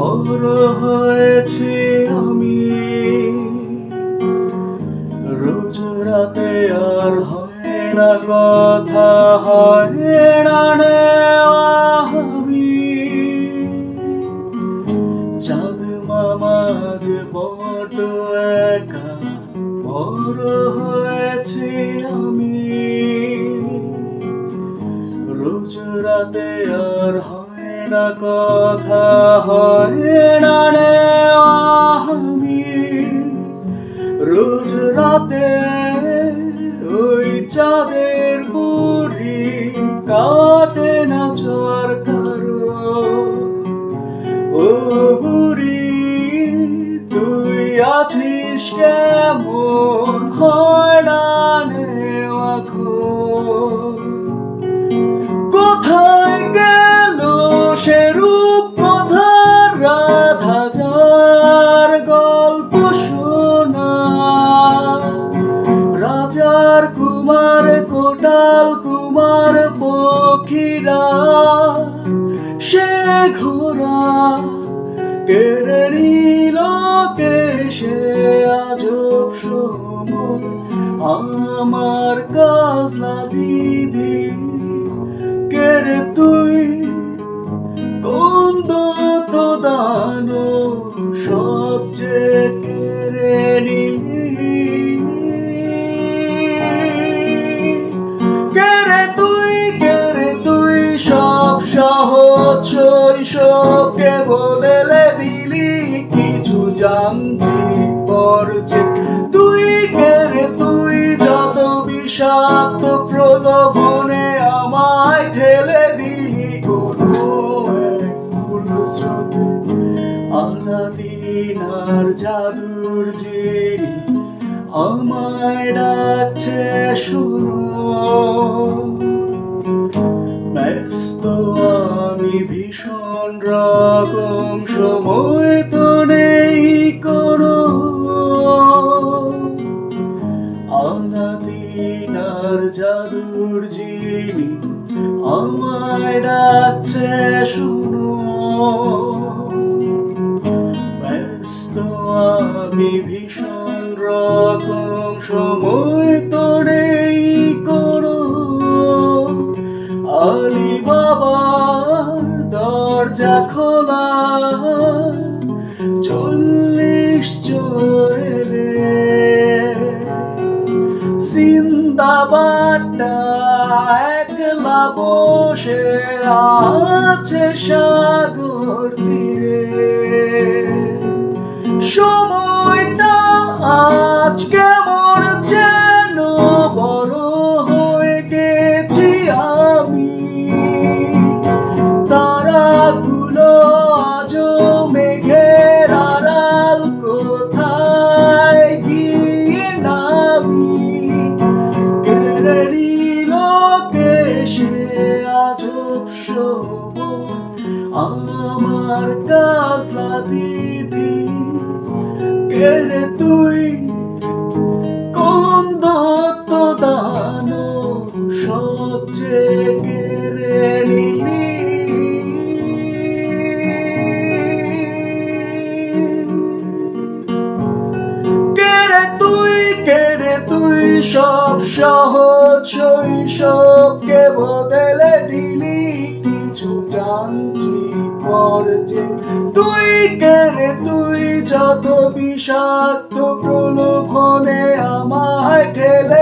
বড় হয়েছি আমি, রোজ রাতে আর হয় না কথা, হয় না নেওয়া আমি। চাঁদ মামা যে বড় একা, বড় হয়েছি আমি, রোজ রাতে আর হয় না কথা, হয় না নেওয়া আমি। রোজ রাতে ওই চাঁদের বুড়ি কাটে না জ্বর কারো। ও বুড়ি তুই আছিস কেমন, হয় না নেওয়া খোঁজ। কোথায় গেল সে রূপকথার রাধা, যার গল্প শোনা রাজার কুমার, কোটাল কুমার পক্ষীরা। সে ঘোড়া কেড়ে নিল কে, সে আজব সময় আমার কাজলা দিদি। কেরে তুই কোন দত দানো, সবচেয়ে কেড়ে নিলি। কেরে তুই সব সহজ শৈশবকে বদলে দিলি কিছু যান্ত্রিক পর্যে। তুই কেরে তুই যত বিষাক্ত প্রলোভনে আমায় ঠেলে দিলি কোনো এক ভুল স্রোতে। আলাদিন আর জাদুর জিনি আমায় ডাকছে শোনো। ব্যস্ত আমি ভীষণ রকম, সময় তো নেই কোনো। আলাদিন আর জাদুর জিনি আমায় ডাকছে শোনো। ব্যস্ত আমি ভীষণ রকম, সময় তো নেই কোনো। আলি বাবার দরজা খোলা, 40 চোর এলে। সিন্দাবাদটা একলা বসে আছে সাগর তীরে। সময়টা আজ কেমন যেন বড় হয়ে গেছি আমি। তারাগুলো আজও মেঘের আড়াল, কোথায় গিয়ে নামি। কেড়ে নিল কে সে আজব সময় আমার কাজলা দিদি। কেরে তুই কোন দত্ত দানো, সবচেয়ে কেড়ে নিলি। কেরে তুই সব সহজ শৈশবকে বদলে দিলি কিছু যান্ত্রিক পর্যে। তুই কেরে তুই যত বিষাক্ত প্রলোভনে আমায় ঠেলে